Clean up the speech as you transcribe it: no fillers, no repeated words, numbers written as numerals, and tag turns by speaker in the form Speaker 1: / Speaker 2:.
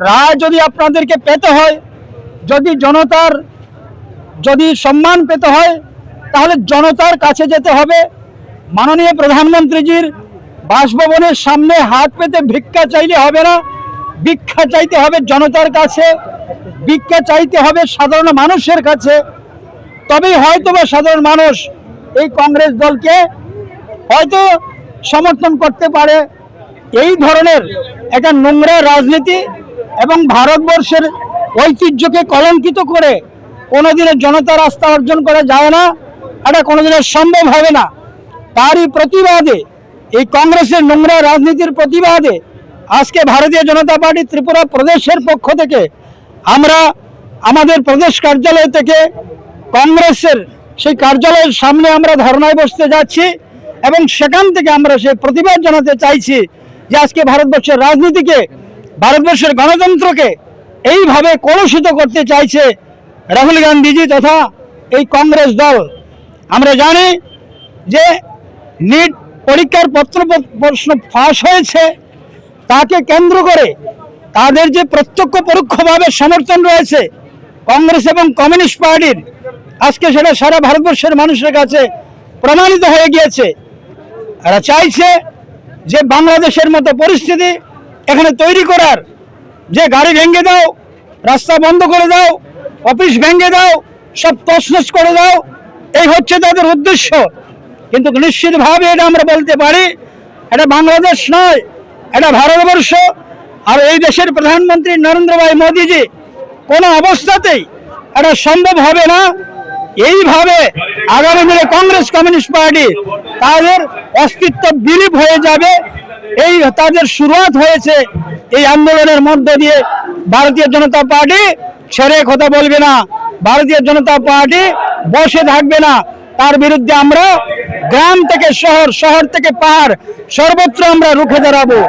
Speaker 1: রায় যদি আপনাদেরকে পেতে হয়, যদি জনতার যদি সম্মান পেতে হয়, তাহলে জনতার কাছে যেতে হবে। মাননীয় প্রধানমন্ত্রীজির বাসভবনের সামনে হাত পেতে ভিক্ষা চাইলে হবে না, ভিক্ষা চাইতে হবে জনতার কাছে, ভিক্ষা চাইতে হবে সাধারণ মানুষের কাছে। তবেই হয়তোবা সাধারণ মানুষ এই কংগ্রেস দলকে হয়তো সমর্থন করতে পারে। এই ধরনের একটা নোংরা রাজনীতি এবং ভারতবর্ষের ঐতিহ্যকে কলঙ্কিত করে কোনোদিনের জনতার আস্থা অর্জন করা যায় না, এটা কোনোদিনের সম্ভব হবে না। তারই প্রতিবাদে, এই কংগ্রেসের নোংরা রাজনীতির প্রতিবাদে আজকে ভারতীয় জনতা পার্টি ত্রিপুরা প্রদেশের পক্ষ থেকে আমরা আমাদের প্রদেশ কার্যালয় থেকে কংগ্রেসের সেই কার্যালয়ের সামনে আমরা ধর্নায় বসতে যাচ্ছি এবং সেখান থেকে আমরা সেই প্রতিবাদ জানাতে চাইছি যে আজকে ভারতবর্ষের রাজনীতিকে, ভারতবর্ষের গণতন্ত্রকে এইভাবে কলুষিত করতে চাইছে রাহুল গান্ধীজি তথা এই কংগ্রেস দল। আমরা জানি যে নিট পরীক্ষার প্রশ্ন ফাঁস হয়েছে, তাকে কেন্দ্র করে তাদের যে প্রত্যক্ষ পরোক্ষভাবে সমর্থন রয়েছে কংগ্রেস এবং কমিউনিস্ট পার্টির, আজকে সেটা সারা ভারতবর্ষের মানুষের কাছে প্রমাণিত হয়ে গিয়েছে। এরা চাইছে যে বাংলাদেশের মতো পরিস্থিতি এখানে তৈরি করার, যে গাড়ি ভেঙে দাও, রাস্তা বন্ধ করে দাও, অফিস ভেঙে দাও, সব তছনছ করে দাও, এই হচ্ছে তাদের উদ্দেশ্য। কিন্তু নিশ্চিতভাবে এটা আমরা বলতে পারি, এটা বাংলাদেশ নয়, এটা ভারতবর্ষ। আর এই দেশের প্রধানমন্ত্রী নরেন্দ্র ভাই মোদীজি কোনো অবস্থাতেই এটা সম্ভব হবে না। এইভাবে আগামী দিনে কংগ্রেস কমিউনিস্ট পার্টি তাদের অস্তিত্ব বিলীপ হয়ে যাবে। এই তাদের শুরুয়াত হয়েছে এই আন্দোলনের মধ্য দিয়ে। ভারতীয় জনতা পার্টি ছেড়ে কথা বলবে না, ভারতীয় জনতা পার্টি বসে থাকবে না। তার বিরুদ্ধে আমরা গ্রাম থেকে শহর, শহর থেকে পাহাড়, সর্বত্র আমরা রুখে দাঁড়াবো।